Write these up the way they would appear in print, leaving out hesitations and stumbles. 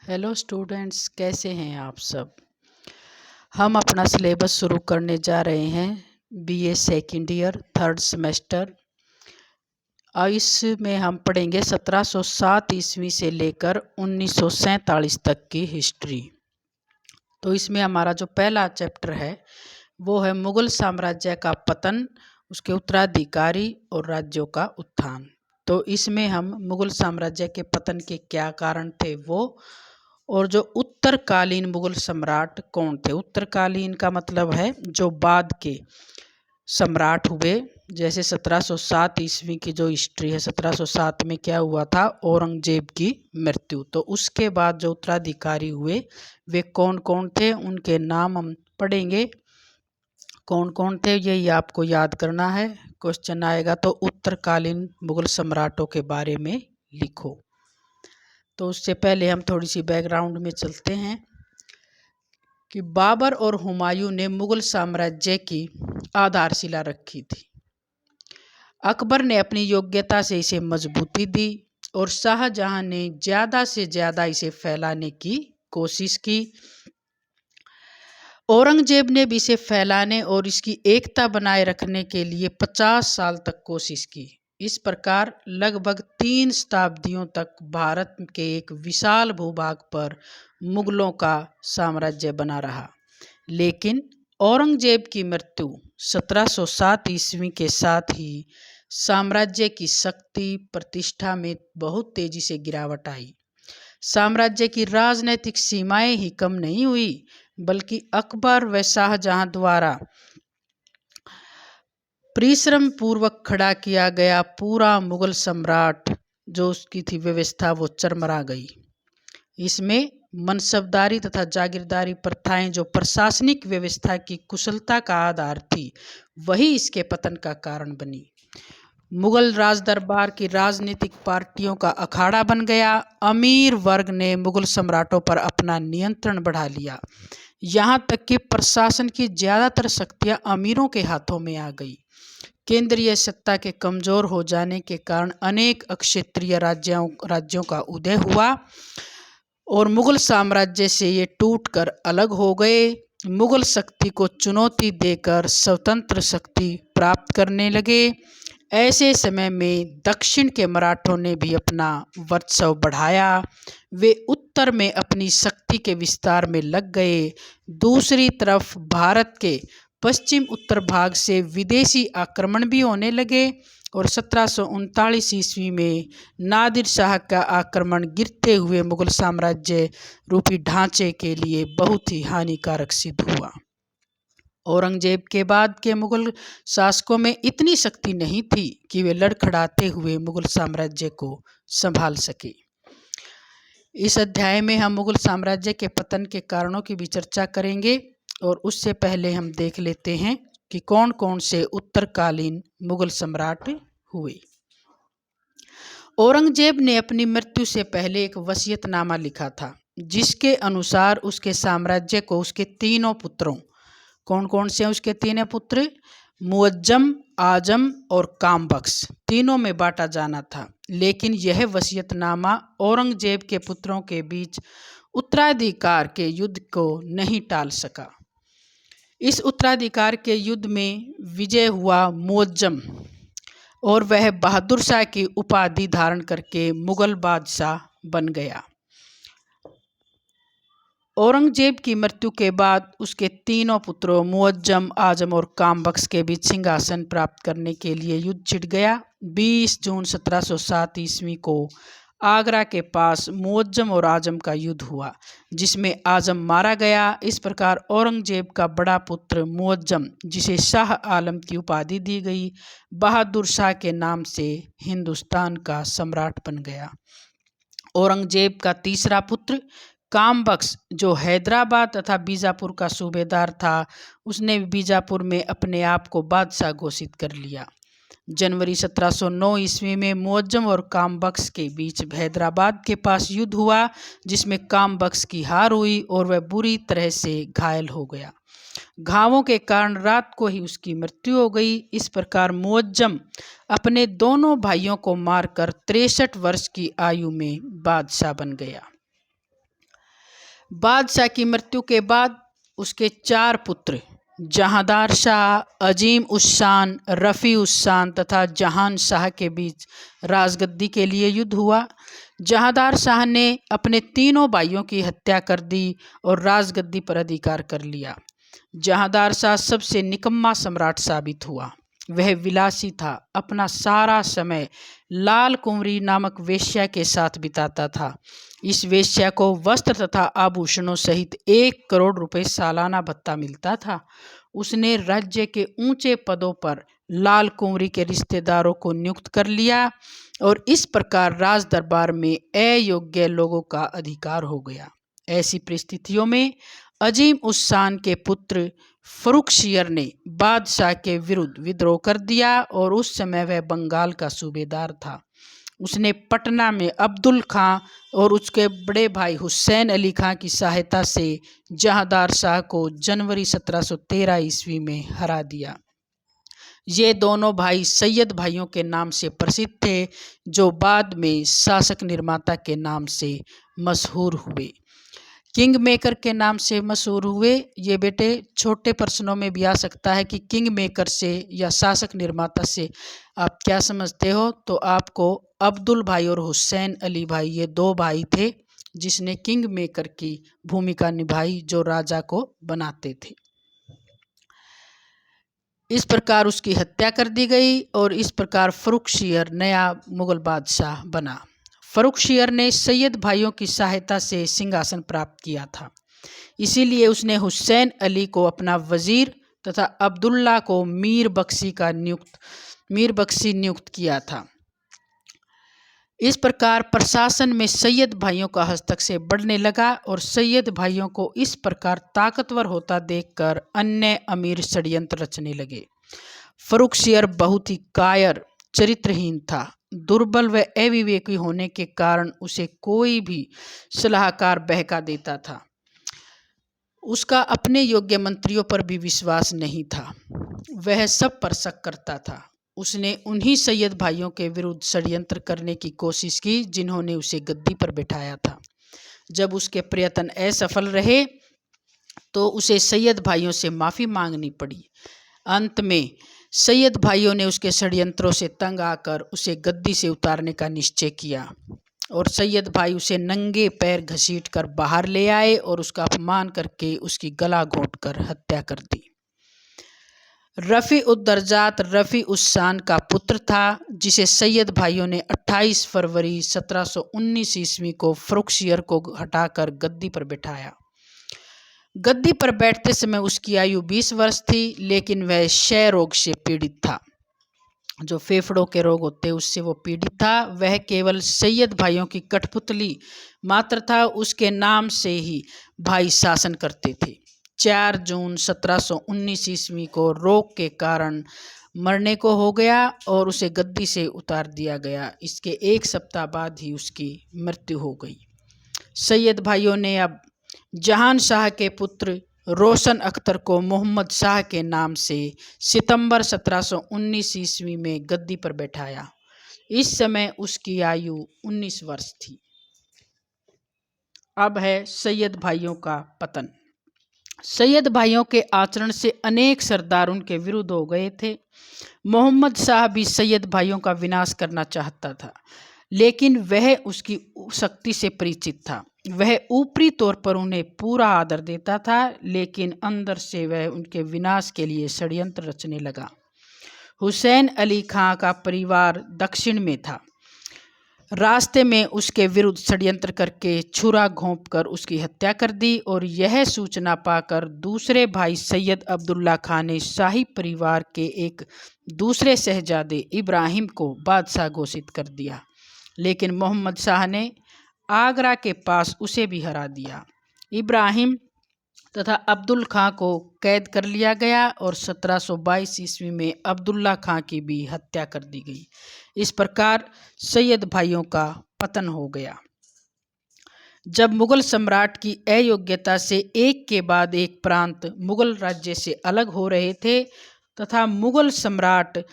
Hello students, कैसे हैं आप सब। हम अपना सिलेबस शुरू करने जा रहे हैं। BA second year third semester. और इसमें हम पढ़ेंगे 1707 ईस्वी से लेकर 1947 तक की हिस्ट्री। तो इसमें हमारा जो पहला चैप्टर है वो है मुगल साम्राज्य का पतन, उसके उत्तराधिकारी और राज्यों का उत्थान। तो इसमें हम मुगल साम्राज्य के पतन के क्या कारण थे वो, और जो उत्तरकालीन मुगल सम्राट कौन थे। उत्तरकालीन का मतलब है जो बाद के सम्राट हुए। जैसे 1707 ईस्वी की जो हिस्ट्री है, 1707 में क्या हुआ था, औरंगजेब की मृत्यु। तो उसके बाद जो उत्तराधिकारी हुए वे कौन कौन थे, उनके नाम हम पढ़ेंगे। कौन कौन थे यही आपको याद करना है। क्वेश्चन आएगा तो उत्तरकालीन मुगल सम्राटों के बारे में लिखो। तो उससे पहले हम थोड़ी सी बैकग्राउंड में चलते हैं कि बाबर और हुमायूं ने मुगल साम्राज्य की आधारशिला रखी थी। अकबर ने अपनी योग्यता से इसे मजबूती दी और शाहजहां ने ज़्यादा से ज़्यादा इसे फैलाने की कोशिश की। औरंगजेब ने भी इसे फैलाने और इसकी एकता बनाए रखने के लिए 50 साल तक कोशिश की। इस प्रकार लगभग 3 शताब्दियों तक भारत के एक विशाल भूभाग पर मुगलों का साम्राज्य बना रहा। लेकिन औरंगजेब की मृत्यु 1707 ईस्वी के साथ ही साम्राज्य की शक्ति प्रतिष्ठा में बहुत तेजी से गिरावट आई। साम्राज्य की राजनीतिक सीमाएं ही कम नहीं हुई, बल्कि अकबर व शाहजहां द्वारा परिश्रम पूर्वक खड़ा किया गया पूरा मुगल सम्राट जो उसकी थी व्यवस्था वो चरमरा गई। इसमें मनसबदारी तथा जागीरदारी प्रथाएं जो प्रशासनिक व्यवस्था की कुशलता का आधार थी, वही इसके पतन का कारण बनी। मुगल राजदरबार की राजनीतिक पार्टियों का अखाड़ा बन गया। अमीर वर्ग ने मुगल सम्राटों पर अपना नियंत्रण बढ़ा लिया। यहाँ तक कि प्रशासन की ज़्यादातर शक्तियाँ अमीरों के हाथों में आ गई। केंद्रीय सत्ता के कमज़ोर हो जाने के कारण अनेक क्षेत्रीय राज्यों का उदय हुआ और मुगल साम्राज्य से ये टूटकर अलग हो गए। मुगल शक्ति को चुनौती देकर स्वतंत्र शक्ति प्राप्त करने लगे। ऐसे समय में दक्षिण के मराठों ने भी अपना वर्चस्व बढ़ाया। वे उत्तर में अपनी शक्ति के विस्तार में लग गए। दूसरी तरफ भारत के पश्चिम उत्तर भाग से विदेशी आक्रमण भी होने लगे और 1739 ईस्वी में नादिर शाह का आक्रमण गिरते हुए मुगल साम्राज्य रूपी ढांचे के लिए बहुत ही हानिकारक सिद्ध हुआ। औरंगजेब के बाद के मुगल शासकों में इतनी शक्ति नहीं थी कि वे लड़खड़ाते हुए मुगल साम्राज्य को संभाल सके। इस अध्याय में हम मुगल साम्राज्य के पतन के कारणों की भी चर्चा करेंगे, और उससे पहले हम देख लेते हैं कि कौन कौन से उत्तरकालीन मुगल सम्राट हुए। औरंगजेब ने अपनी मृत्यु से पहले एक वसीयतनामा लिखा था, जिसके अनुसार उसके साम्राज्य को उसके तीनों पुत्रों, कौन कौन से हैं उसके तीनों पुत्र, मुअज्जम, आजम और कामबख्श, तीनों में बांटा जाना था। लेकिन यह वसीयतनामा औरंगजेब के पुत्रों के बीच उत्तराधिकार के युद्ध को नहीं टाल सका। इस उत्तराधिकार के युद्ध में विजय हुआ मुअज्जम और वह बहादुर शाह की उपाधि धारण करके मुगल बादशाह बन गया। औरंगजेब की मृत्यु के बाद उसके तीनों पुत्रों मुअज्जम, आजम और कामबख्श के बीच सिंहासन प्राप्त करने के लिए युद्ध छिड़ गया। 20 जून 1707 ईस्वी को आगरा के पास मुअज्जम और आजम का युद्ध हुआ, जिसमें आजम मारा गया। इस प्रकार औरंगजेब का बड़ा पुत्र मुअज्जम, जिसे शाह आलम की उपाधि दी गई, बहादुर शाह के नाम से हिंदुस्तान का सम्राट बन गया। औरंगजेब का तीसरा पुत्र कामबख्श, जो हैदराबाद तथा बीजापुर का सूबेदार था, उसने बीजापुर में अपने आप को बादशाह घोषित कर लिया। जनवरी 1709 ईस्वी में मुअज्जम और कामबख्श के बीच हैदराबाद के पास युद्ध हुआ, जिसमें कामबख्श की हार हुई और वह बुरी तरह से घायल हो गया। घावों के कारण रात को ही उसकी मृत्यु हो गई। इस प्रकार मुअज्जम अपने दोनों भाइयों को मारकर 63 वर्ष की आयु में बादशाह बन गया। बादशाह की मृत्यु के बाद उसके 4 पुत्र जहांदार शाह, अजीम उस शान, रफ़ी उस शान तथा जहान शाह के बीच राजगद्दी के लिए युद्ध हुआ। जहांदार शाह ने अपने तीनों भाइयों की हत्या कर दी और राजगद्दी पर अधिकार कर लिया। जहांदार शाह सबसे निकम्मा सम्राट साबित हुआ। वह विलासी था, अपना सारा समय लाल कुंवरी नामक वेश्या के साथ बिताता था। इस वेश्या को वस्त्र तथा आभूषणों सहित 1 करोड़ रुपए सालाना भत्ता मिलता था। उसने राज्य के ऊंचे पदों पर लाल कुंवरी के रिश्तेदारों को नियुक्त कर लिया और इस प्रकार राज दरबार में अयोग्य लोगों का अधिकार हो गया। ऐसी परिस्थितियों में अजीम उस शान के पुत्र फर्रुखशियर ने बादशाह के विरुद्ध विद्रोह कर दिया और उस समय वह बंगाल का सूबेदार था। उसने पटना में अब्दुल खां और उसके बड़े भाई हुसैन अली खां की सहायता से जहांदार शाह को जनवरी 1713 ईस्वी में हरा दिया। ये दोनों भाई सैयद भाइयों के नाम से प्रसिद्ध थे, जो बाद में शासक निर्माता के नाम से मशहूर हुए, किंग मेकर के नाम से मशहूर हुए। ये बेटे छोटे प्रश्नों में भी आ सकता है कि किंग मेकर से या शासक निर्माता से आप क्या समझते हो, तो आपको अब्दुल भाई और हुसैन अली भाई ये 2 भाई थे जिसने किंग मेकर की भूमिका निभाई, जो राजा को बनाते थे। इस प्रकार उसकी हत्या कर दी गई और इस प्रकार फर्रुखशियर नया मुगल बादशाह बना। फर्रुखशियर ने सैयद भाइयों की सहायता से सिंहासन प्राप्त किया था, इसीलिए उसने हुसैन अली को अपना वजीर तथा अब्दुल्ला को मीर बख्शी नियुक्त किया था। इस प्रकार प्रशासन में सैयद भाइयों का हस्तक्षेप बढ़ने लगा और सैयद भाइयों को इस प्रकार ताकतवर होता देखकर अन्य अमीर षड्यंत्र रचने लगे। फर्रुखशियर बहुत ही कायर, चरित्रहीन था। दुर्बल व अविवेकी होने के कारण उसे कोई भी सलाहकार बहका देता था। उसका अपने योग्य मंत्रियों पर भी विश्वास नहीं था। वह सब पर शक करता था। उसने उन्हीं सैयद भाइयों के विरुद्ध षड्यंत्र करने की कोशिश की जिन्होंने उसे गद्दी पर बिठाया था। जब उसके प्रयत्न असफल रहे तो उसे सैयद भाइयों से माफ़ी मांगनी पड़ी। अंत में सैयद भाइयों ने उसके षड्यंत्रों से तंग आकर उसे गद्दी से उतारने का निश्चय किया और सैयद भाई उसे नंगे पैर घसीट कर बाहर ले आए और उसका अपमान करके उसकी गला घोंटकर हत्या कर दी। रफ़ी उद दर्जात रफ़ी उस शान का पुत्र था, जिसे सैयद भाइयों ने 28 फरवरी 1719 ईस्वी को फर्रुखशियर को हटाकर गद्दी पर बिठाया। गद्दी पर बैठते समय उसकी आयु 20 वर्ष थी, लेकिन वह क्षय रोग से पीड़ित था। जो फेफड़ों के रोग होते उससे वो पीड़ित था। वह केवल सैयद भाइयों की कठपुतली मात्र था। उसके नाम से ही भाई शासन करते थे। 4 जून 1719 ईस्वी को रोग के कारण मरने को हो गया और उसे गद्दी से उतार दिया गया। इसके 1 सप्ताह बाद ही उसकी मृत्यु हो गई। सैयद भाइयों ने अब जहान शाह के पुत्र रोशन अख्तर को मोहम्मद शाह के नाम से सितंबर 1719 ईस्वी में गद्दी पर बैठाया। इस समय उसकी आयु 19 वर्ष थी। अब है सैयद भाइयों का पतन। सैयद भाइयों के आचरण से अनेक सरदार उनके विरुद्ध हो गए थे। मोहम्मद शाह भी सैयद भाइयों का विनाश करना चाहता था, लेकिन वह उसकी शक्ति से परिचित था। वह ऊपरी तौर पर उन्हें पूरा आदर देता था, लेकिन अंदर से वह उनके विनाश के लिए षड्यंत्र रचने लगा। हुसैन अली खां का परिवार दक्षिण में था। रास्ते में उसके विरुद्ध षड्यंत्र करके छुरा घोंपकर उसकी हत्या कर दी और यह सूचना पाकर दूसरे भाई सैयद अब्दुल्ला खां ने शाही परिवार के एक दूसरे शहजादे इब्राहिम को बादशाह घोषित कर दिया, लेकिन मोहम्मद शाह ने आगरा के पास उसे भी हरा दिया। इब्राहिम तथा अब्दुल खां को कैद कर लिया गया और 1722 ईस्वी में अब्दुल्ला खां की भी हत्या कर दी गई। इस प्रकार सैयद भाइयों का पतन हो गया। जब मुगल सम्राट की अयोग्यता से एक के बाद एक प्रांत मुगल राज्य से अलग हो रहे थे तथा मुगल सम्राट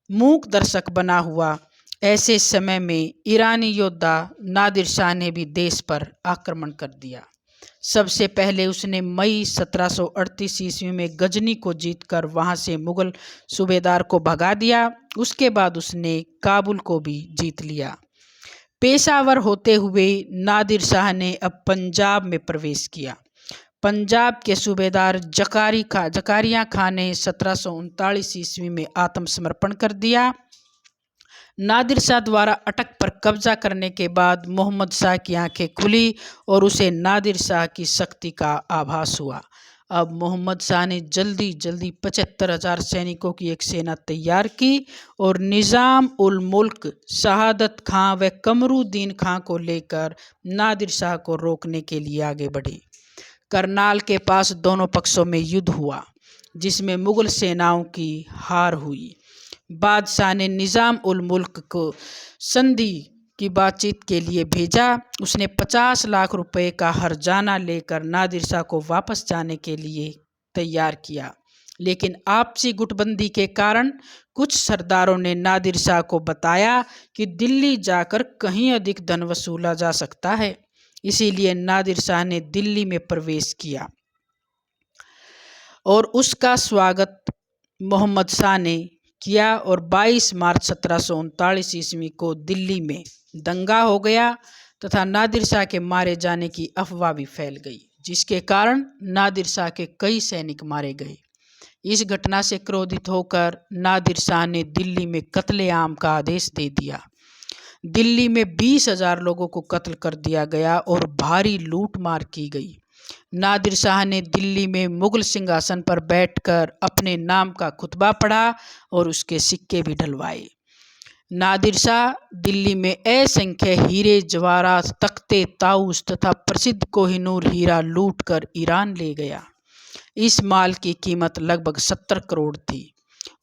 मूक दर्शक बना हुआ, ऐसे समय में ईरानी योद्धा नादिर शाह ने भी देश पर आक्रमण कर दिया। सबसे पहले उसने मई 1738 ईस्वी में गजनी को जीतकर वहां से मुगल सूबेदार को भगा दिया। उसके बाद उसने काबुल को भी जीत लिया। पेशावर होते हुए नादिर शाह ने अब पंजाब में प्रवेश किया। पंजाब के सूबेदार जकारिया खां ने 1739 ईस्वी में आत्मसमर्पण कर दिया। नादिर शाह द्वारा अटक पर कब्जा करने के बाद मोहम्मद शाह की आंखें खुली और उसे नादिर शाह की शक्ति का आभास हुआ। अब मोहम्मद शाह ने जल्दी 75,000 सैनिकों की एक सेना तैयार की और निज़ाम उल मुल्क शहादत खां व कमरुद्दीन खां को लेकर नादिर शाह को रोकने के लिए आगे बढ़े। करनाल के पास दोनों पक्षों में युद्ध हुआ, जिसमें मुगल सेनाओं की हार हुई। बादशाह ने निज़ाम उल मुल्क को संधि की बातचीत के लिए भेजा। उसने 50 लाख रुपए का हर्जाना लेकर नादिर शाह को वापस जाने के लिए तैयार किया, लेकिन आपसी गुटबंदी के कारण कुछ सरदारों ने नादिर शाह को बताया कि दिल्ली जाकर कहीं अधिक धन वसूला जा सकता है। इसीलिए नादिर शाह ने दिल्ली में प्रवेश किया और उसका स्वागत मोहम्मद शाह ने किया और 22 मार्च 1739 ईस्वी को दिल्ली में दंगा हो गया तथा नादिर शाह के मारे जाने की अफवाह भी फैल गई, जिसके कारण नादिर शाह के कई सैनिक मारे गए। इस घटना से क्रोधित होकर नादिर शाह ने दिल्ली में कत्लेआम का आदेश दे दिया। दिल्ली में 20,000 लोगों को कत्ल कर दिया गया और भारी लूटमार की गई। नादिर शाह ने दिल्ली में मुगल सिंहासन पर बैठकर अपने नाम का खुतबा पढ़ा और उसके सिक्के भी ढलवाए। नादिर शाह दिल्ली में असंख्य हीरे जवाहरात, तख्ते, ताऊस तथा प्रसिद्ध कोहिनूर हीरा लूटकर ईरान ले गया। इस माल की कीमत लगभग 70 करोड़ थी।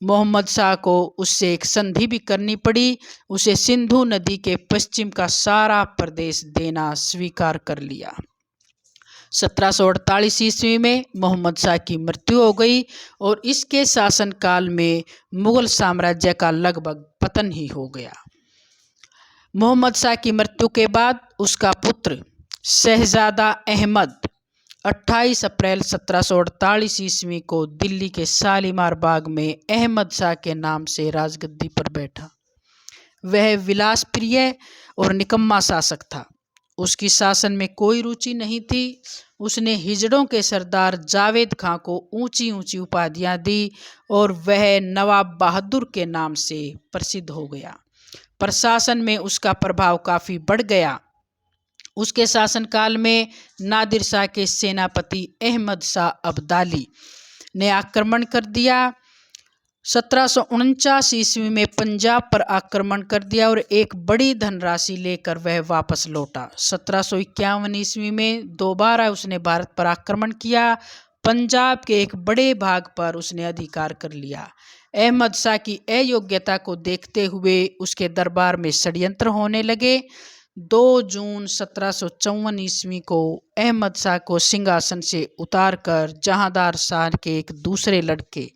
मोहम्मद शाह को उससे एक संधि भी करनी पड़ी। उसे सिंधु नदी के पश्चिम का सारा प्रदेश देना स्वीकार कर लिया। 1748 ईस्वी में मोहम्मद शाह की मृत्यु हो गई और इसके शासनकाल में मुगल साम्राज्य का लगभग पतन ही हो गया। मोहम्मद शाह की मृत्यु के बाद उसका पुत्र शहजादा अहमद 28 अप्रैल 1748 ईस्वी को दिल्ली के शालीमार बाग में अहमद शाह के नाम से राजगद्दी पर बैठा। वह विलासप्रिय और निकम्मा शासक था। उसकी शासन में कोई रुचि नहीं थी। उसने हिजड़ों के सरदार जावेद खां को ऊंची ऊंची उपाधियां दी और वह नवाब बहादुर के नाम से प्रसिद्ध हो गया। प्रशासन में उसका प्रभाव काफ़ी बढ़ गया। उसके शासनकाल में नादिर शाह के सेनापति अहमद शाह अब्दाली ने आक्रमण कर दिया। 1749 ईस्वी में पंजाब पर आक्रमण कर दिया और एक बड़ी धनराशि लेकर वह वापस लौटा। 1751 ईस्वी में दोबारा उसने भारत पर आक्रमण किया। पंजाब के एक बड़े भाग पर उसने अधिकार कर लिया। अहमद शाह की अयोग्यता को देखते हुए उसके दरबार में षड्यंत्र होने लगे। 2 जून 1754 ईस्वी को अहमद शाह को सिंहासन से उतारकर जहांदार शाह के एक दूसरे लड़के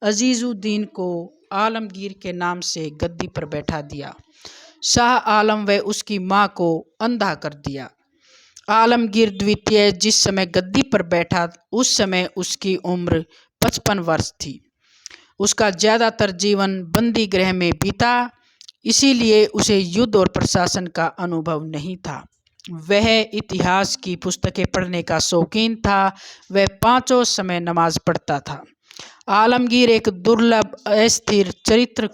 अजीजुद्दीन को आलमगीर के नाम से गद्दी पर बैठा दिया। शाह आलम व उसकी मां को अंधा कर दिया। आलमगीर द्वितीय जिस समय गद्दी पर बैठा उस समय उसकी उम्र 55 वर्ष थी। उसका ज़्यादातर जीवन बंदी गृह में बीता, इसीलिए उसे युद्ध और प्रशासन का अनुभव नहीं था। वह इतिहास की पुस्तकें पढ़ने का शौकीन था। वह 5 समय नमाज पढ़ता था। आलमगीर एक दुर्लभ अस्थिर चरित्र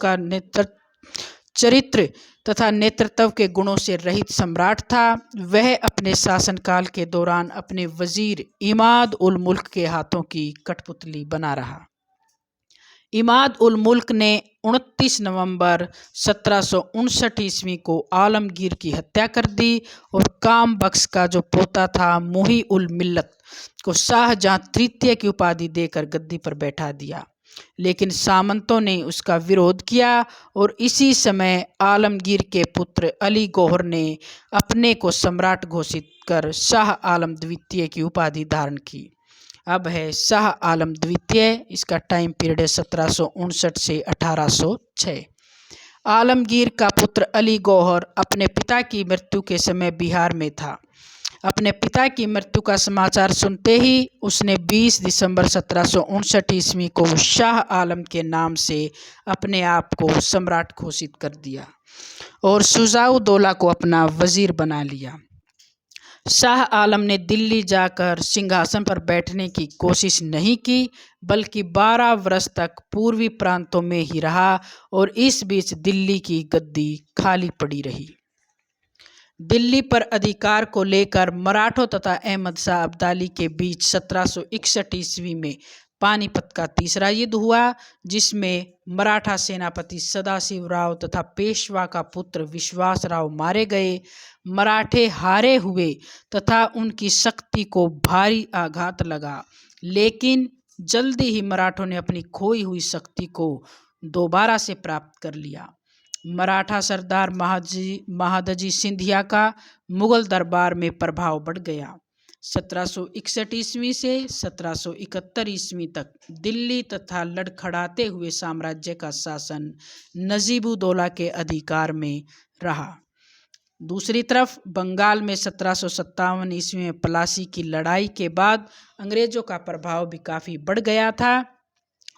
तथा नेतृत्व के गुणों से रहित सम्राट था। वह अपने शासनकाल के दौरान अपने वजीर इमाद उल मुल्क के हाथों की कठपुतली बना रहा। इमाद उल मुल्क ने 29 नवंबर 1759 ईस्वी को आलमगीर की हत्या कर दी और काम बख्श का जो पोता था मुही उल मिल्लत को शाहजहां तृतीय की उपाधि देकर गद्दी पर बैठा दिया। लेकिन सामंतों ने उसका विरोध किया और इसी समय आलमगीर के पुत्र अली गौहर ने अपने को सम्राट घोषित कर शाह आलम द्वितीय की उपाधि धारण की। अब है शाह आलम द्वितीय। इसका टाइम पीरियड है 1759 से 1806। आलमगीर का पुत्र अली गौहर अपने पिता की मृत्यु के समय बिहार में था। अपने पिता की मृत्यु का समाचार सुनते ही उसने 20 दिसंबर 1759 ईस्वी को शाह आलम के नाम से अपने आप को सम्राट घोषित कर दिया और शुजाउद्दौला को अपना वजीर बना लिया। शाह आलम ने दिल्ली जाकर सिंहासन पर बैठने की कोशिश नहीं की, बल्कि 12 वर्ष तक पूर्वी प्रांतों में ही रहा और इस बीच दिल्ली की गद्दी खाली पड़ी रही। दिल्ली पर अधिकार को लेकर मराठों तथा अहमद शाह अब्दाली के बीच 1761 ईस्वी में पानीपत का तीसरा युद्ध हुआ, जिसमें मराठा सेनापति सदाशिव राव तथा पेशवा का पुत्र विश्वास राव मारे गए। मराठे हारे हुए तथा उनकी शक्ति को भारी आघात लगा, लेकिन जल्दी ही मराठों ने अपनी खोई हुई शक्ति को दोबारा से प्राप्त कर लिया। मराठा सरदार महादजी सिंधिया का मुगल दरबार में प्रभाव बढ़ गया। 1761 ईस्वी से 1771 ईस्वी तक दिल्ली तथा लड़खड़ाते हुए साम्राज्य का शासन नजीबुद्दौला के अधिकार में रहा। दूसरी तरफ बंगाल में 1757 ईस्वी में पलासी की लड़ाई के बाद अंग्रेजों का प्रभाव भी काफ़ी बढ़ गया था।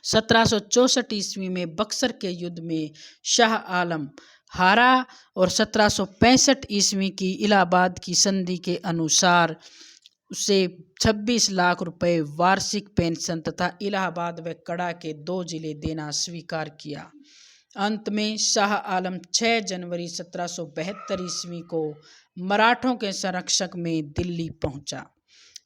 1764 ईस्वी में बक्सर के युद्ध में शाह आलम हारा और 1765 ईस्वी की इलाहाबाद की संधि के अनुसार उसे 26 लाख रुपए वार्षिक पेंशन तथा इलाहाबाद व कड़ा के 2 जिले देना स्वीकार किया। अंत में शाह आलम 6 जनवरी 1772 ईस्वी को मराठों के संरक्षक में दिल्ली पहुंचा।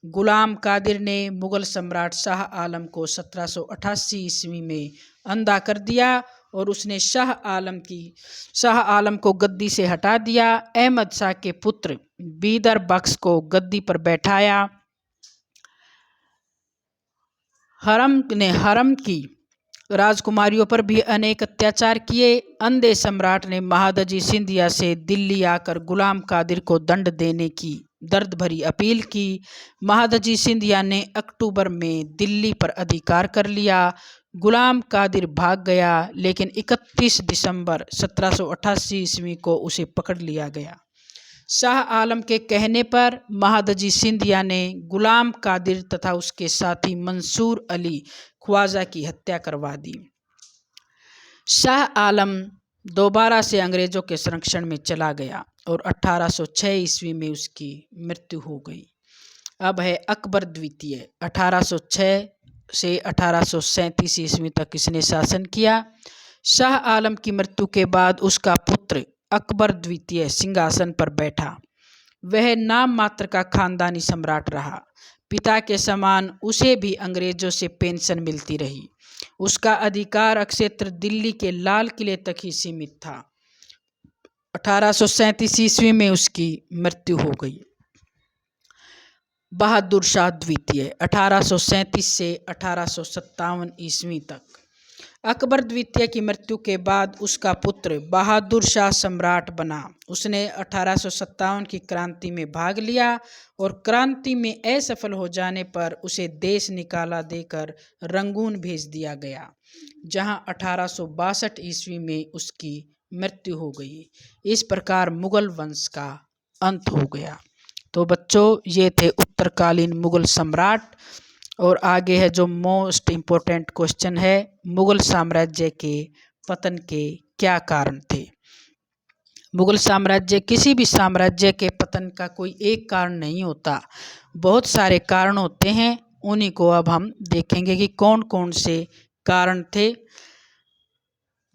गुलाम कादिर ने मुगल सम्राट शाह आलम को 1788 ईस्वी में अंधा कर दिया और उसने शाह आलम को गद्दी से हटा दिया। अहमद शाह के पुत्र बीदर बख्श को गद्दी पर बैठाया। हरम की राजकुमारियों पर भी अनेक अत्याचार किए। अंधे सम्राट ने महादजी सिंधिया से दिल्ली आकर गुलाम कादिर को दंड देने की दर्द भरी अपील की। महादजी सिंधिया ने अक्टूबर में दिल्ली पर अधिकार कर लिया। गुलाम कादिर भाग गया, लेकिन 31 दिसंबर 1788 ईस्वी को उसे पकड़ लिया गया। शाह आलम के कहने पर महादजी सिंधिया ने गुलाम कादिर तथा उसके साथी मंसूर अली ख्वाजा की हत्या करवा दी। शाह आलम दोबारा से अंग्रेजों के संरक्षण में चला गया और 1806 ईस्वी में उसकी मृत्यु हो गई। अब है अकबर द्वितीय। 1806 से 1837 ईस्वी तक इसने शासन किया। शाह आलम की मृत्यु के बाद उसका पुत्र अकबर द्वितीय सिंहासन पर बैठा। वह नाम मात्र का खानदानी सम्राट रहा। पिता के समान उसे भी अंग्रेजों से पेंशन मिलती रही। उसका अधिकार क्षेत्र दिल्ली के लाल किले तक ही सीमित था। 1837 ईस्वी में उसकी मृत्यु हो गई। बहादुर शाह द्वितीय 1837 से 1857 ईस्वी तक। अकबर द्वितीय की मृत्यु के बाद उसका पुत्र बहादुर शाह सम्राट बना। उसने 1857 की क्रांति में भाग लिया और क्रांति में असफल हो जाने पर उसे देश निकाला देकर रंगून भेज दिया गया, जहां 1862 ईस्वी में उसकी मृत्यु हो गई। इस प्रकार मुगल वंश का अंत हो गया। तो बच्चों, ये थे उत्तरकालीन मुगल सम्राट। और आगे है जो मोस्ट इम्पोर्टेंट क्वेश्चन है, मुगल साम्राज्य के पतन के क्या कारण थे। मुगल साम्राज्य, किसी भी साम्राज्य के पतन का कोई एक कारण नहीं होता, बहुत सारे कारण होते हैं। उन्हीं को अब हम देखेंगे कि कौन कौन से कारण थे।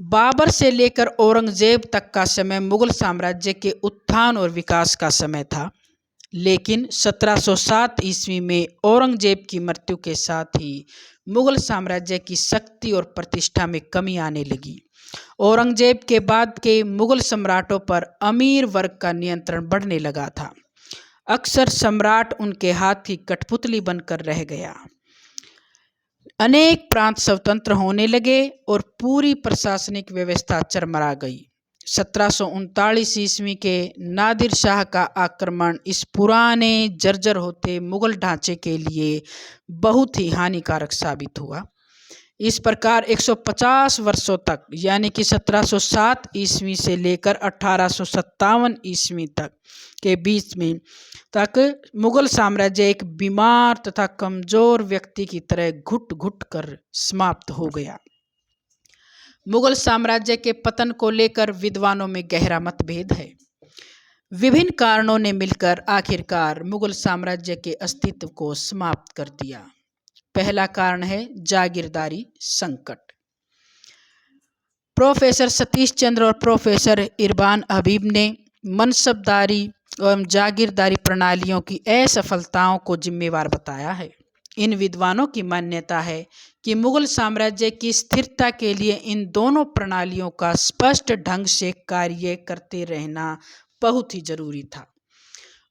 बाबर से लेकर औरंगजेब तक का समय मुगल साम्राज्य के उत्थान और विकास का समय था, लेकिन 1707 ईस्वी में औरंगजेब की मृत्यु के साथ ही मुगल साम्राज्य की शक्ति और प्रतिष्ठा में कमी आने लगी। औरंगजेब के बाद के मुगल सम्राटों पर अमीर वर्ग का नियंत्रण बढ़ने लगा था। अक्सर सम्राट उनके हाथ की कठपुतली बनकर रह गया। अनेक प्रांत स्वतंत्र होने लगे और पूरी प्रशासनिक व्यवस्था चरमरा गई। 1739 ईस्वी के नादिर शाह का आक्रमण इस पुराने जर्जर होते मुगल ढांचे के लिए बहुत ही हानिकारक साबित हुआ। इस प्रकार 150 वर्षों तक यानी कि 1707 ईस्वी से लेकर 1857 ईस्वी तक के बीच में तक मुगल साम्राज्य एक बीमार तथा कमजोर व्यक्ति की तरह घुट घुट कर समाप्त हो गया। मुगल साम्राज्य के पतन को लेकर विद्वानों में गहरा मतभेद है। विभिन्न कारणों ने मिलकर आखिरकार मुगल साम्राज्य के अस्तित्व को समाप्त कर दिया। पहला कारण है जागीरदारी संकट। प्रोफेसर सतीश चंद्र और प्रोफेसर इरफान हबीब ने मनसबदारी एवं जागीरदारी प्रणालियों की असफलताओं को जिम्मेवार बताया है। इन विद्वानों की मान्यता है कि मुगल साम्राज्य की स्थिरता के लिए इन दोनों प्रणालियों का स्पष्ट ढंग से कार्य करते रहना बहुत ही जरूरी था।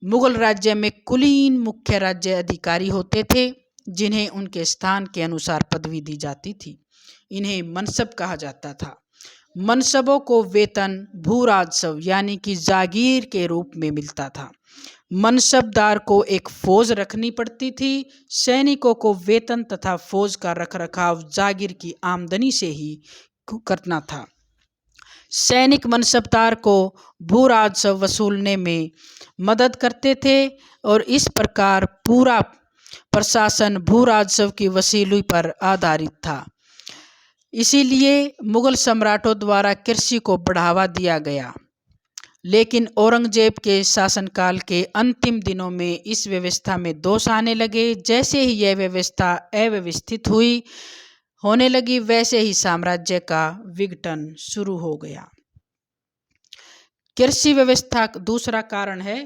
मुगल राज्य में कुलीन मुख्य राज्य अधिकारी होते थे, जिन्हें उनके स्थान के अनुसार पदवी दी जाती थी। इन्हें मनसब कहा जाता था। मनसबों को वेतन भू राजस्व यानी कि जागीर के रूप में मिलता था। मनसबदार को एक फौज रखनी पड़ती थी। सैनिकों को वेतन तथा फौज का रखरखाव जागीर की आमदनी से ही करना था। सैनिक मनसबदार को भू राजस्व वसूलने में मदद करते थे और इस प्रकार पूरा प्रशासन भू राजस्व की वसूली पर आधारित था। इसीलिए मुगल सम्राटों द्वारा कृषि को बढ़ावा दिया गया। लेकिन औरंगजेब के शासनकाल के अंतिम दिनों में इस व्यवस्था में दोष आने लगे। जैसे ही यह व्यवस्था अव्यवस्थित होने लगी, वैसे ही साम्राज्य का विघटन शुरू हो गया। कृषि व्यवस्था दूसरा कारण है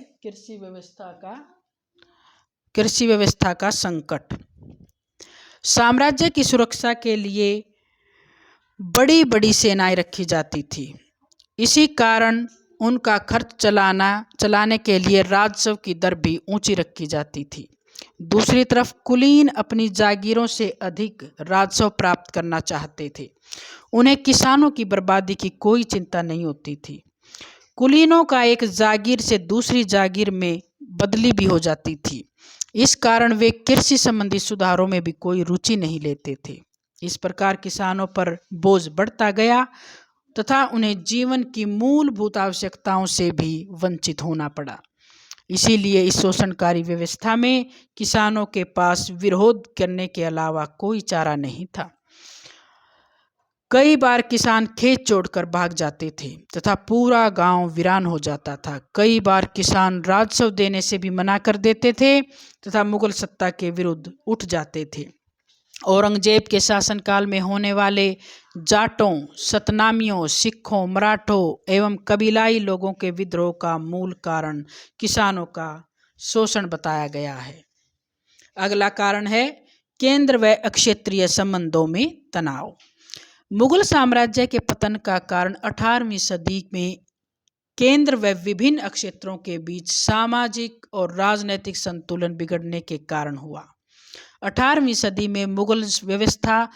कृषि व्यवस्था का संकट। साम्राज्य की सुरक्षा के लिए बड़ी बड़ी सेनाएं रखी जाती थी। इसी कारण उनका खर्च चलाने के लिए राजस्व की दर भी ऊंची रखी जाती थी। दूसरी तरफ कुलीन अपनी जागीरों से अधिक राजस्व प्राप्त करना चाहते थे। उन्हें किसानों की बर्बादी की कोई चिंता नहीं होती थी। कुलीनों का एक जागीर से दूसरी जागीर में बदली भी हो जाती थी। इस कारण वे कृषि संबंधी सुधारों में भी कोई रुचि नहीं लेते थे। इस प्रकार किसानों पर बोझ बढ़ता गया तथा उन्हें जीवन की मूलभूत आवश्यकताओं से भी वंचित होना पड़ा। इसीलिए इस शोषणकारी व्यवस्था में किसानों के पास विरोध करने के अलावा कोई चारा नहीं था। कई बार किसान खेत छोड़कर भाग जाते थे तथा पूरा गांव वीरान हो जाता था। कई बार किसान राजस्व देने से भी मना कर देते थे तथा मुगल सत्ता के विरुद्ध उठ जाते थे। औरंगजेब के शासनकाल में होने वाले जाटों, सतनामियों, सिखों, मराठों एवं कबीलाई लोगों के विद्रोह का मूल कारण किसानों का शोषण बताया गया है। अगला कारण है केंद्र व क्षेत्रीय संबंधों में तनाव। मुगल साम्राज्य के पतन का कारण 18वीं सदी में केंद्र व विभिन्न क्षेत्रों के बीच सामाजिक और राजनीतिक संतुलन बिगड़ने के कारण हुआ। 18वीं सदी में मुगल व्यवस्था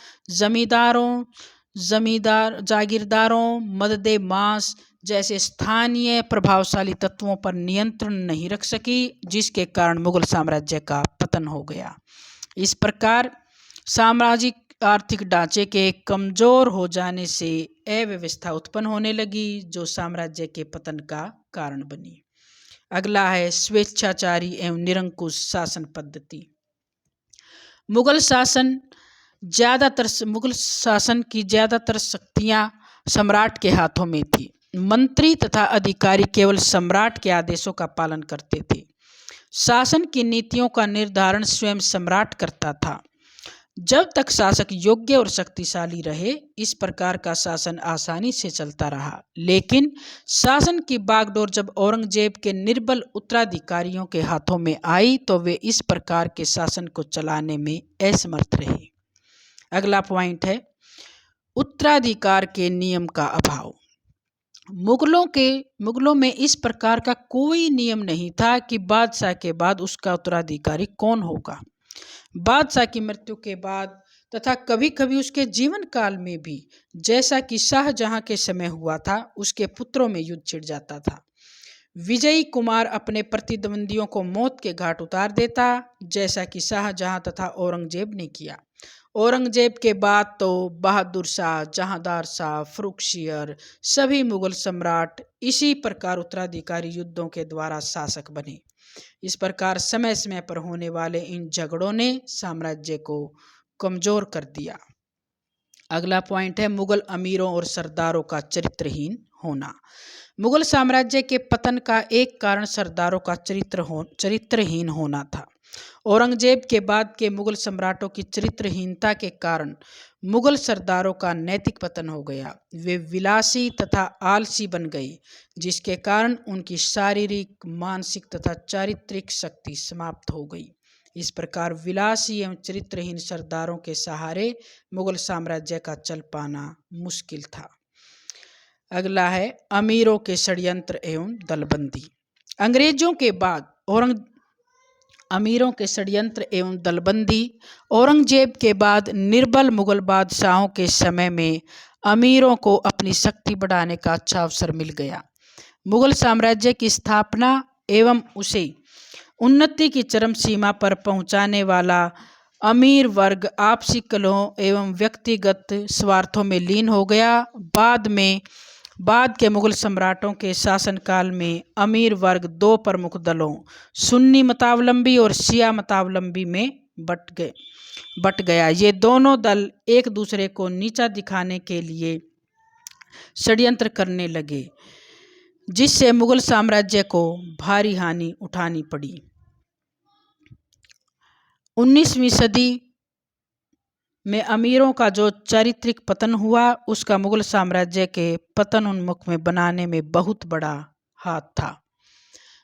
जागीरदारों, मददे मास जैसे स्थानीय प्रभावशाली तत्वों पर नियंत्रण नहीं रख सकी, जिसके कारण मुगल साम्राज्य का पतन हो गया। इस प्रकार सामाजिक आर्थिक ढांचे के कमजोर हो जाने से अव्यवस्था उत्पन्न होने लगी, जो साम्राज्य के पतन का कारण बनी। अगला है स्वेच्छाचारी एवं निरंकुश शासन पद्धति। मुगल शासन की ज्यादातर शक्तियां सम्राट के हाथों में थी। मंत्री तथा अधिकारी केवल सम्राट के आदेशों का पालन करते थे। शासन की नीतियों का निर्धारण स्वयं सम्राट करता था। जब तक शासक योग्य और शक्तिशाली रहे, इस प्रकार का शासन आसानी से चलता रहा। लेकिन शासन की बागडोर जब औरंगजेब के निर्बल उत्तराधिकारियों के हाथों में आई, तो वे इस प्रकार के शासन को चलाने में असमर्थ रहे। अगला पॉइंट है उत्तराधिकार के नियम का अभाव। मुगलों में इस प्रकार का कोई नियम नहीं था कि बादशाह के बाद उसका उत्तराधिकारी कौन होगा। बादशाह की मृत्यु के बाद तथा कभी कभी उसके जीवन काल में भी, जैसा कि शाहजहां के समय हुआ था, उसके पुत्रों में युद्ध छिड़ जाता था। विजयी कुमार अपने प्रतिद्वंदियों को मौत के घाट उतार देता, जैसा कि शाहजहां तथा औरंगजेब ने किया। औरंगजेब के बाद तो बहादुर शाह, जहांदार शाह, फर्रुखसियर सभी मुगल सम्राट इसी प्रकार उत्तराधिकारी युद्धों के द्वारा शासक बने। इस प्रकार समय समय पर होने वाले इन झगड़ों ने साम्राज्य को कमजोर कर दिया। अगला पॉइंट है मुगल अमीरों और सरदारों का चरित्रहीन होना। मुगल साम्राज्य के पतन का एक कारण सरदारों का चरित्रहीन होना था। औरंगजेब के बाद के मुगल सम्राटों की चरित्रहीनता के कारण मुगल सरदारों का नैतिक पतन हो गया। वे विलासी तथा आलसी बन गए, जिसके कारण उनकी शारीरिक, मानसिक तथा चारित्रिक शक्ति समाप्त हो गई। इस प्रकार विलासी एवं चरित्रहीन सरदारों के सहारे मुगल साम्राज्य का चल पाना मुश्किल था। अगला है अमीरों के षड्यंत्र एवं दलबंदी। अंग्रेजों के बाद अमीरों के षड्यंत्र एवं दलबंदी। औरंगजेब के बाद निर्बल मुगल बादशाहों के समय में अमीरों को अपनी शक्ति बढ़ाने का अच्छा अवसर मिल गया। मुगल साम्राज्य की स्थापना एवं उसे उन्नति की चरम सीमा पर पहुंचाने वाला अमीर वर्ग आपसी कलहों एवं व्यक्तिगत स्वार्थों में लीन हो गया। बाद के मुगल सम्राटों के शासनकाल में अमीर वर्ग दो प्रमुख दलों सुन्नी मतावलंबी और शिया मतावलंबी में बट गया। ये दोनों दल एक दूसरे को नीचा दिखाने के लिए षड्यंत्र करने लगे, जिससे मुगल साम्राज्य को भारी हानि उठानी पड़ी। 19वीं सदी में अमीरों का जो चारित्रिक पतन हुआ, उसका मुगल साम्राज्य के पतन उन्मुख में बनाने में बहुत बड़ा हाथ था।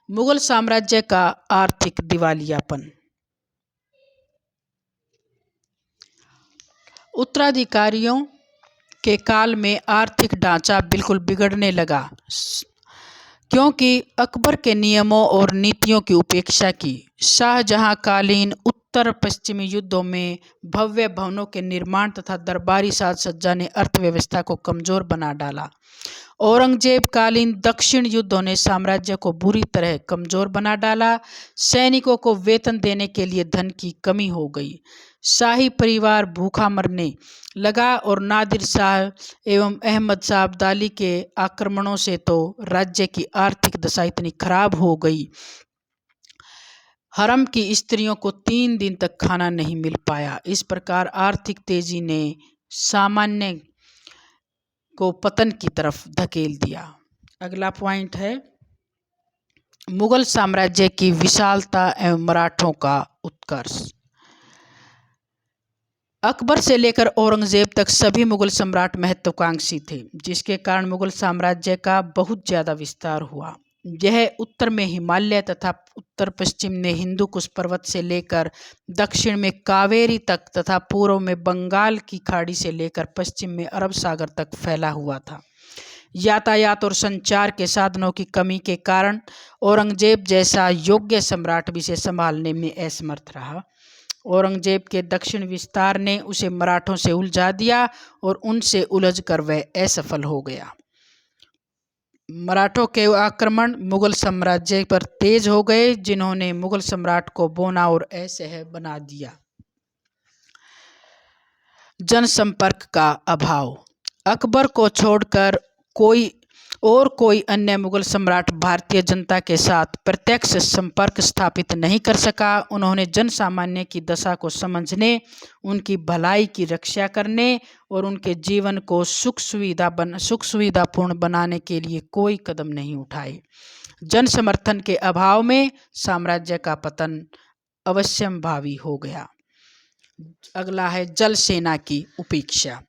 मुगल साम्राज्य का आर्थिक दिवालियापन। उत्तराधिकारियों के काल में आर्थिक ढांचा बिल्कुल बिगड़ने लगा, क्योंकि अकबर के नियमों और नीतियों की उपेक्षा की। शाहजहांकालीन उत्तर पश्चिमी युद्धों में भव्य भवनों के निर्माण तथा दरबारी साज सज्जा ने अर्थव्यवस्था को कमजोर बना डाला। औरंगजेब कालीन दक्षिण युद्धों ने साम्राज्य को बुरी तरह कमजोर बना डाला। सैनिकों को वेतन देने के लिए धन की कमी हो गई। शाही परिवार भूखा मरने लगा और नादिर शाह एवं अहमद शाह अब्दाली के आक्रमणों से तो राज्य की आर्थिक दशा इतनी खराब हो गई, हरम की स्त्रियों को 3 दिन तक खाना नहीं मिल पाया। इस प्रकार आर्थिक तेजी ने सामान्य को पतन की तरफ धकेल दिया। अगला पॉइंट है मुगल साम्राज्य की विशालता एवं मराठों का उत्कर्ष। अकबर से लेकर औरंगजेब तक सभी मुगल सम्राट महत्वाकांक्षी थे, जिसके कारण मुगल साम्राज्य का बहुत ज्यादा विस्तार हुआ। यह उत्तर में हिमालय तथा उत्तर पश्चिम में हिंदू कुश पर्वत से लेकर दक्षिण में कावेरी तक तथा पूर्व में बंगाल की खाड़ी से लेकर पश्चिम में अरब सागर तक फैला हुआ था। यातायात और संचार के साधनों की कमी के कारण औरंगजेब जैसा योग्य सम्राट भी इसे संभालने में असमर्थ रहा। औरंगजेब के दक्षिण विस्तार ने उसे मराठों से उलझा दिया और उनसे उलझकर वह असफल हो गया। मराठों के आक्रमण मुगल साम्राज्य पर तेज हो गए, जिन्होंने मुगल सम्राट को बौना और असह्य बना दिया। जनसंपर्क का अभाव। अकबर को छोड़कर कोई अन्य मुगल सम्राट भारतीय जनता के साथ प्रत्यक्ष संपर्क स्थापित नहीं कर सका। उन्होंने जन सामान्य की दशा को समझने, उनकी भलाई की रक्षा करने और उनके जीवन को सुख सुविधापूर्ण बनाने के लिए कोई कदम नहीं उठाए। जन समर्थन के अभाव में साम्राज्य का पतन अवश्यंभावी हो गया। अगला है जल सेना की उपेक्षा।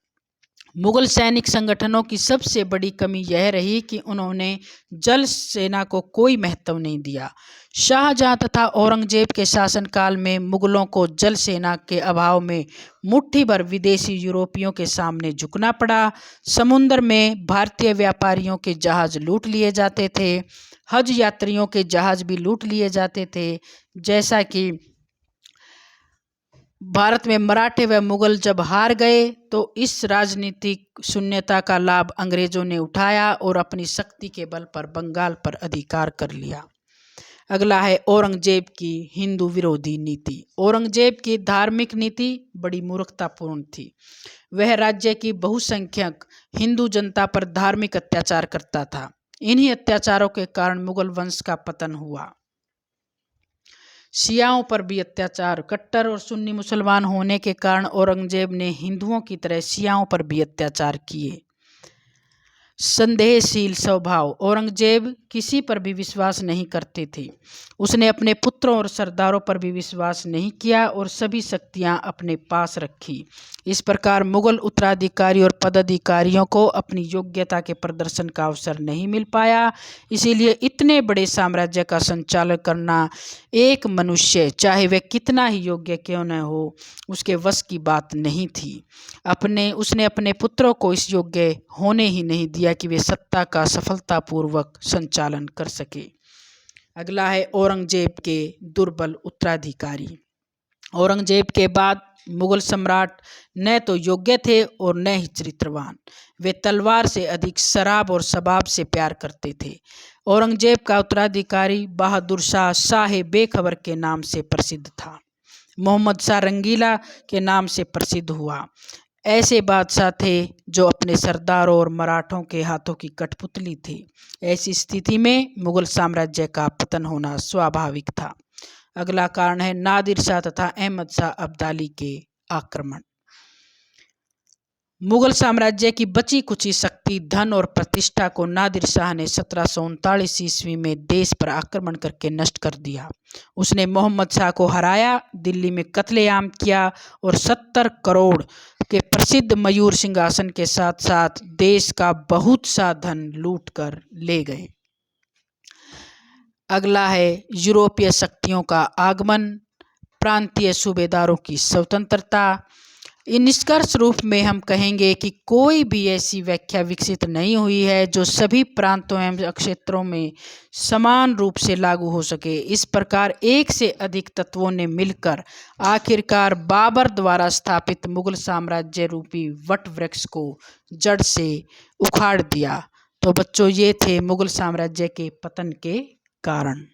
मुगल सैनिक संगठनों की सबसे बड़ी कमी यह रही कि उन्होंने जल सेना को कोई महत्व नहीं दिया। शाहजहां तथा औरंगजेब के शासनकाल में मुगलों को जल सेना के अभाव में मुट्ठी भर विदेशी यूरोपियों के सामने झुकना पड़ा। समुद्र में भारतीय व्यापारियों के जहाज लूट लिए जाते थे, हज यात्रियों के जहाज भी लूट लिए जाते थे। जैसा कि भारत में मराठे व मुगल जब हार गए तो इस राजनीतिक शून्यता का लाभ अंग्रेजों ने उठाया और अपनी शक्ति के बल पर बंगाल पर अधिकार कर लिया। अगला है औरंगजेब की हिंदू विरोधी नीति। औरंगजेब की धार्मिक नीति बड़ी मूर्खतापूर्ण थी। वह राज्य की बहुसंख्यक हिंदू जनता पर धार्मिक अत्याचार करता था। इन्हीं अत्याचारों के कारण मुगल वंश का पतन हुआ। शियाओं पर भी अत्याचार। कट्टर और सुन्नी मुसलमान होने के कारण औरंगजेब ने हिंदुओं की तरह शियाओं पर भी अत्याचार किए। संदेहशील स्वभाव। औरंगजेब किसी पर भी विश्वास नहीं करते थे। उसने अपने पुत्रों और सरदारों पर भी विश्वास नहीं किया और सभी शक्तियां अपने पास रखी। इस प्रकार मुगल उत्तराधिकारी और पदाधिकारियों को अपनी योग्यता के प्रदर्शन का अवसर नहीं मिल पाया। इसीलिए इतने बड़े साम्राज्य का संचालन करना एक मनुष्य, चाहे वह कितना ही योग्य क्यों न हो, उसके वश की बात नहीं थी। उसने अपने पुत्रों को इस योग्य होने ही नहीं दिया कि वे सत्ता का सफलतापूर्वक संचालन कर सके। अगला है औरंगजेब के दुर्बल उत्तराधिकारी। औरंगजेब के बाद मुगल सम्राट न तो योग्य थे और न ही चरित्रवान। वे तलवार से अधिक शराब और शबाब से प्यार करते थे। औरंगजेब का उत्तराधिकारी बहादुर शाह शाह बेखबर के नाम से प्रसिद्ध था। मोहम्मद शाह रंगीला के नाम से प्रसिद्ध हुआ। ऐसे बादशाह थे जो अपने सरदारों और मराठों के हाथों की कठपुतली थे। ऐसी स्थिति में मुगल साम्राज्य का पतन होना स्वाभाविक था। अगला कारण है नादिर शाह तथा अहमद शाह अब्दाली के आक्रमण। मुगल साम्राज्य की बची कुची शक्ति, धन और प्रतिष्ठा को नादिर शाह ने 1739 ईस्वी में देश पर आक्रमण करके नष्ट कर दिया। उसने मोहम्मद शाह को हराया, दिल्ली में कत्लेआम किया और 70 करोड़ के प्रसिद्ध मयूर सिंहासन के साथ साथ देश का बहुत सा धन लूट कर ले गए। अगला है यूरोपीय शक्तियों का आगमन, प्रांतीय सूबेदारों की स्वतंत्रता। इन निष्कर्ष रूप में हम कहेंगे कि कोई भी ऐसी व्याख्या विकसित नहीं हुई है जो सभी प्रांतों एवं क्षेत्रों में समान रूप से लागू हो सके। इस प्रकार एक से अधिक तत्वों ने मिलकर आखिरकार बाबर द्वारा स्थापित मुगल साम्राज्य रूपी वट वृक्ष को जड़ से उखाड़ दिया। तो बच्चों, ये थे मुगल साम्राज्य के पतन के कारण।